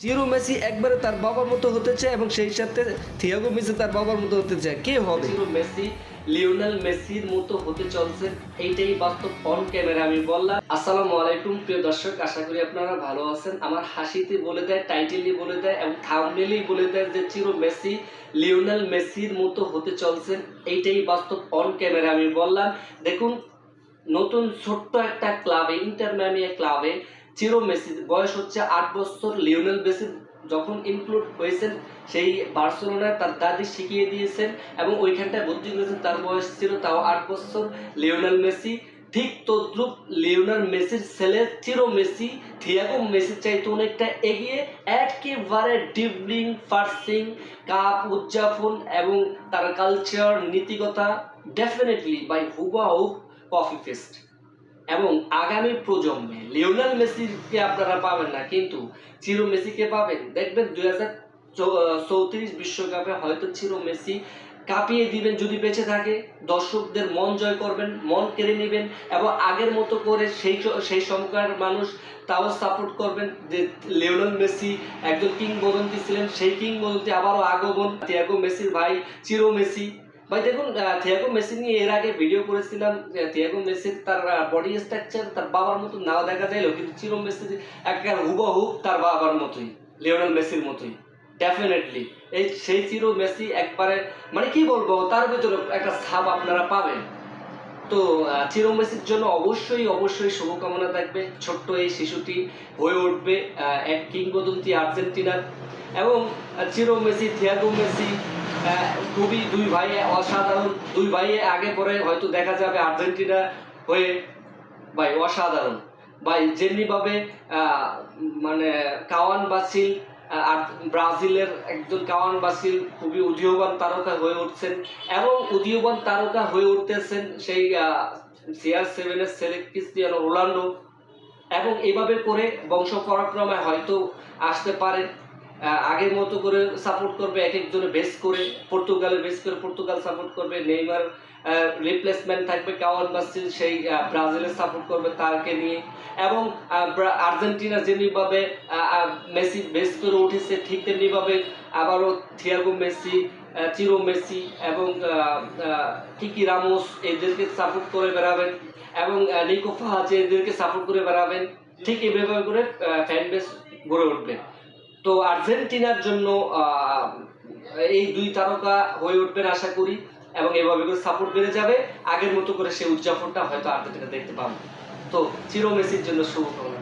চিরো Messi একবারে তার বাবার মতো হতে চায় এবং সেই সাথে থিয়াগো মেসি তার বাবার মতো হতে চায়। কে হবে? চিরো মেসি লিওনেল মেসির মতো হতে চলছে, এইটাই বাস্তব। অন ক্যামেরা আমি বললাম। আসসালামু আলাইকুম প্রিয় দর্শক, আশা করি আপনারা ভালো আছেন। আমার হাসিতে বলে দেয়, টাইটেলই বলে দেয় এবং থাম্বনেইলই বলে দেয় যে চিরো মেসি লিওনেল মেসির মতো হতে চলছেন, এইটাই বাস্তব। অন ক্যামেরা আমি বললাম। দেখুন, নতুন ছোট্ট একটা ক্লাবে, ইন্টার মিয়ামি ক্লাবে চিরো মেসি বয়স হচ্ছে 8 বছর। লিওনেল মেসি যখন ইনক্লুড হয়েছেন সেই বার্সেলোনায় তার দাদি শিখিয়ে দিয়েছেন এবং ওইখানটায় ভর্তি করেছেন, তার বয়স ছিল তাও 8 বছর। লিওনেল মেসি ঠিক তদ্রুপ লিওনেল মেসির ছেলে চিরো মেসি থিয়াগো মেসির চাইতে অনেকটা এগিয়ে, একেবারে ডিবলিং ফার্সিং কাপ উদযাপন এবং তার কালচার নীতিকতা ডেফিনেটলি বাই হুবাহু কপি পেস্ট। এবং আগামী প্রজন্মে লিওনেল মেসিকে আপনারা পাবেন না, কিন্তু চিরো মেসিকে পাবেন। দেখবেন 2034 বিশ্বকাপে হয়তো চিরো মেসি কাঁপিয়ে দিবেন যদি বেঁচে থাকে। দর্শকদের মন জয় করবেন, মন কেড়ে নেবেন এবং আগের মতো করে সেই সময়কার মানুষ তাও সাপোর্ট করবেন যে লিওনেল মেসি একজন কিংবদন্তি ছিলেন, সেই কিংবদন্তি আবারও আগমন। থিয়াগো মেসির ভাই চিরো মেসি। ভাই দেখুন, থিয়াগো মেসি নিয়ে এর আগে ভিডিও করেছিলাম। থিয়াগো মেসির তার বডি স্ট্রাকচার তার বাবার মতো নাও দেখা যাইলেও কিন্তু চিরো মেসির একেবারে হুবহু তার বাবার মতোই, লিওনেল মেসির মতোই ডেফিনেটলি। সেই চিরো মেসি একবারে মানে কি বলবো, তার ভিতরে একটা ছাপ আপনারা পাবেন। তো চিরো মেসির জন্য অবশ্যই শুভকামনা থাকবে। ছোট্ট এই শিশুটি হয়ে উঠবে এক কিংবদন্তি আর্জেন্টিনার। এবং চিরো মেসি থিয়াগো মেসি খুবই দুই ভাই অসাধারণ। দুই ভাই আগে পরে হয়তো দেখা যাবে আর্জেন্টিনা হয়ে। ভাই অসাধারণ ভাই, যেমনিভাবে মানে কাওয়ান বাসিল আর ব্রাজিলের একজন কাওয়ান বাসিল খুবই উদীয়মান তারকা হয়ে উঠছেন এবং উদীয়মান তারকা হয়ে উঠতেছেন সেই CR7 এর ছেলে ক্রিস্টিয়ানো রোনাল্ডো। এবং এভাবে করে বংশ পরাক্রমে হয়তো আসতে পারে। আগের মতো করে সাপোর্ট করবে এক একজনে বেস করে, পর্তুগালের বেস করে পর্তুগাল সাপোর্ট করবে, নেইমার রিপ্লেসমেন্ট থাকবে, কাওয়ান বাসিল সেই ব্রাজিলের সাপোর্ট করবে তারকে নিয়ে। এবং আর্জেন্টিনা যেমনিভাবে মেসি বেস করে উঠেছে ঠিক তেমনিভাবে আবারও থিয়াগো মেসি, চিরো মেসি এবং কিকি রামোস এদেরকে সাপোর্ট করে বেড়াবেন এবং নিকো ফাহাজ এদেরকে সাপোর্ট করে বেড়াবেন। ঠিক এইভাবে করে ফ্যান বেস গড়ে উঠবে। তো আর্জেন্টিনার জন্য এই দুই তারকা হয়ে উঠবেন আশা করি এবং এভাবে করে সাপোর্ট বেড়ে যাবে। আগের মতো করে সেই উদযাপনটা হয়তো আর্জেন্টিনা দেখতে পাবো। তো চিরো মেসির জন্য শুভকামনা।